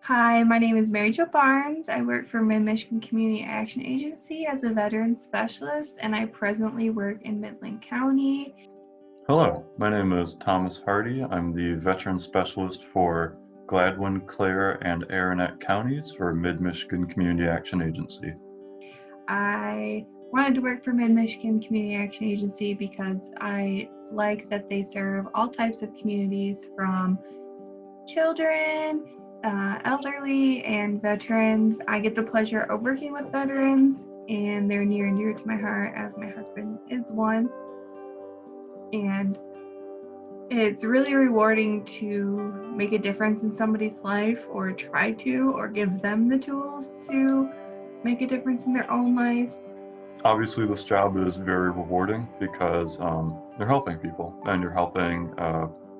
Hi, my name is MaryJo Barnes. I work for MidMichigan Community Action Agency as a veteran specialist, and I presently work in Midland County. Hello, my name is Thomas Hardy. I'm the Veteran Specialist for Gladwin, Clare, and Aranet counties for MidMichigan Community Action Agency. I wanted to work for MidMichigan Community Action Agency because I like that they serve all types of communities, from children, elderly, and veterans. I get the pleasure of working with veterans, and they're near and dear to my heart as my husband is one. And it's really rewarding to make a difference in somebody's life, or try to, or give them the tools to make a difference in their own life. Obviously, this job is very rewarding because you're helping people and you're helping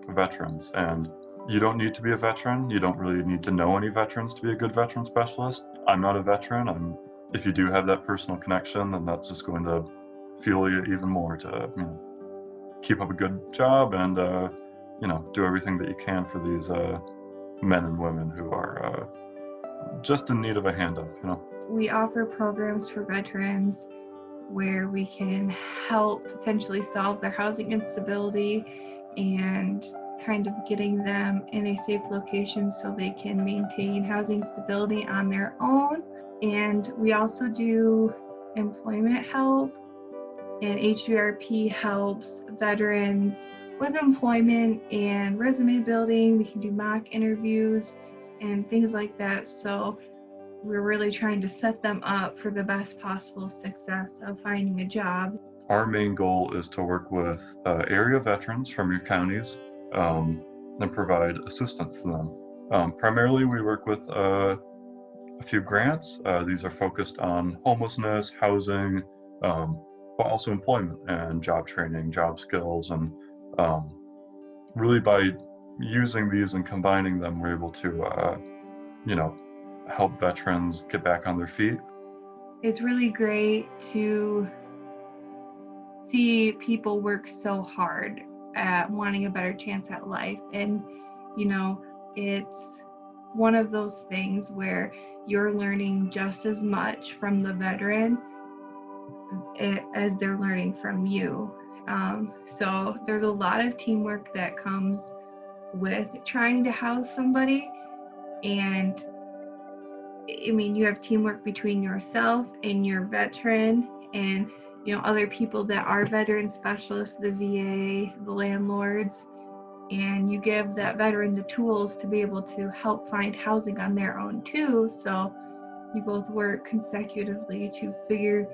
veterans. And you don't need to be a veteran. You don't really need to know any veterans to be a good veteran specialist. I'm not a veteran. If you do have that personal connection, then that's just going to fuel you even more to keep up a good job and do everything that you can for these men and women who are just in need of a hand up. We offer programs for veterans where we can help potentially solve their housing instability and kind of getting them in a safe location so they can maintain housing stability on their own. And we also do employment help, and HVRP helps veterans with employment and resume building. We can do mock interviews and things like that. So we're really trying to set them up for the best possible success of finding a job. Our main goal is to work with area veterans from your counties and provide assistance to them. Primarily, we work with a few grants. These are focused on homelessness, housing, but also employment and job training, job skills, and really by using these and combining them, we're able to, help veterans get back on their feet. It's really great to see people work so hard at wanting a better chance at life. And, it's one of those things where you're learning just as much from the veteran as they're learning from you. So there's a lot of teamwork that comes with trying to house somebody. And you have teamwork between yourself and your veteran and other people that are veteran specialists, the VA, the landlords, and you give that veteran the tools to be able to help find housing on their own too. So you both work consecutively to figure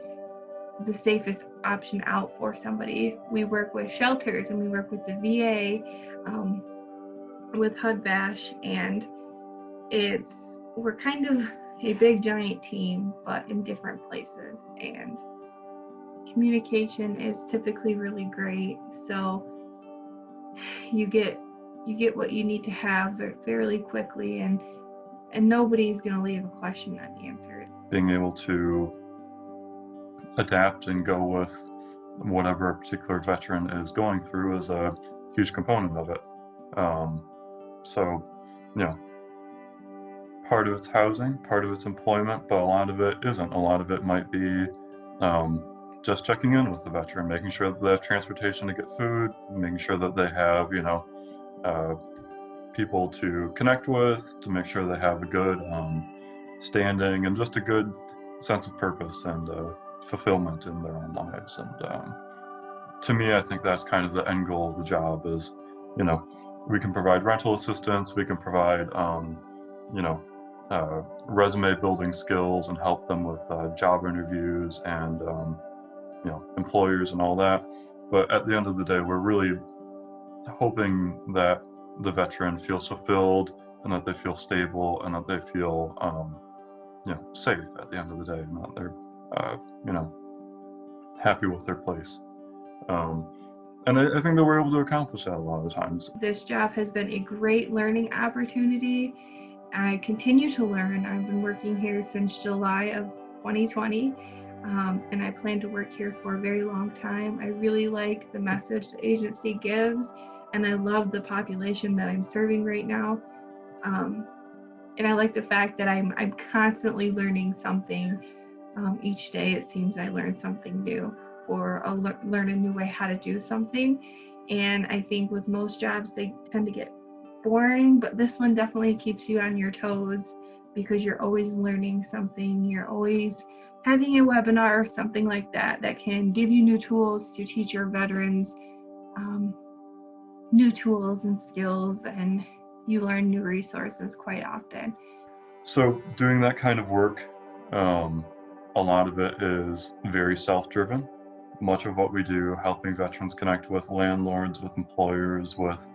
the safest option out for somebody. We work with shelters and we work with the VA, with HUD-VASH, and we're kind of a big giant team, but in different places, and communication is typically really great. So you get what you need to have fairly quickly, and nobody's going to leave a question unanswered. Being able to adapt and go with whatever a particular veteran is going through is a huge component of it. Part of it's housing, part of it's employment, but a lot of it isn't. A lot of it might be just checking in with the veteran, making sure that they have transportation to get food, making sure that they have, people to connect with, to make sure they have a good standing and just a good sense of purpose and fulfillment in their own lives. And to me, I think that's kind of the end goal of the job is, we can provide rental assistance, we can provide, resume building skills and help them with job interviews and, employers and all that. But at the end of the day, we're really hoping that the veteran feels fulfilled and that they feel stable and that they feel, safe at the end of the day, and that they're, happy with their place. And I think that we're able to accomplish that a lot of the times. This job has been a great learning opportunity. I continue to learn. I've been working here since July of 2020, and I plan to work here for a very long time. I really like the message the agency gives, and I love the population that I'm serving right now. And I like the fact that I'm constantly learning something. Each day it seems I learn something new, or learn a new way how to do something. And I think with most jobs they tend to get boring, but this one definitely keeps you on your toes because you're always learning something. You're always having a webinar or something like that that can give you new tools to teach your veterans, new tools and skills, and you learn new resources quite often. So doing that kind of work, a lot of it is very self-driven. Much of what we do, helping veterans connect with landlords, with employers, with,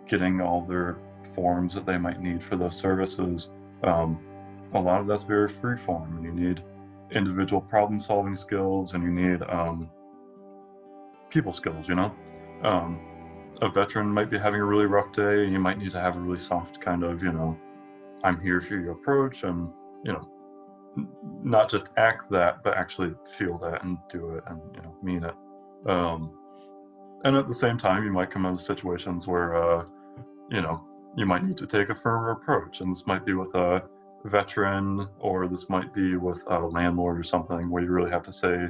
getting all their forms that they might need for those services. A lot of that's very free-form. You need individual problem-solving skills, and you need people skills. A veteran might be having a really rough day, and you might need to have a really soft kind of, I'm here for you approach, and not just act that, but actually feel that and do it, and mean it. And at the same time, you might come into situations where you might need to take a firmer approach, and this might be with a veteran, or this might be with a landlord or something, where you really have to say,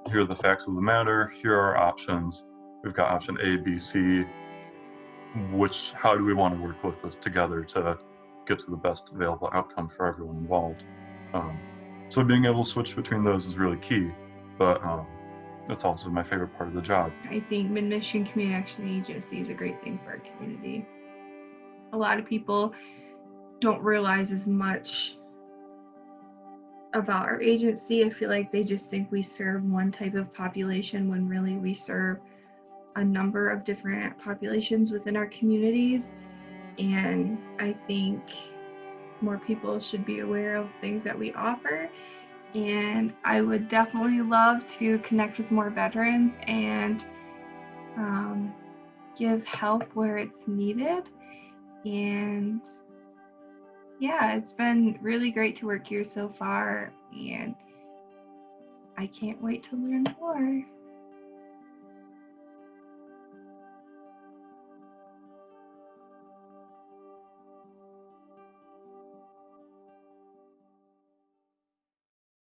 here are the facts of the matter, here are our options, we've got option A, B, C, how do we want to work with this together to get to the best available outcome for everyone involved. So being able to switch between those is really key, but that's also my favorite part of the job. I think MidMichigan Community Action Agency is a great thing for our community. A lot of people don't realize as much about our agency. I feel like they just think we serve one type of population, when really we serve a number of different populations within our communities. And I think more people should be aware of things that we offer. And I would definitely love to connect with more veterans and give help where it's needed. And yeah, it's been really great to work here so far, and I can't wait to learn more.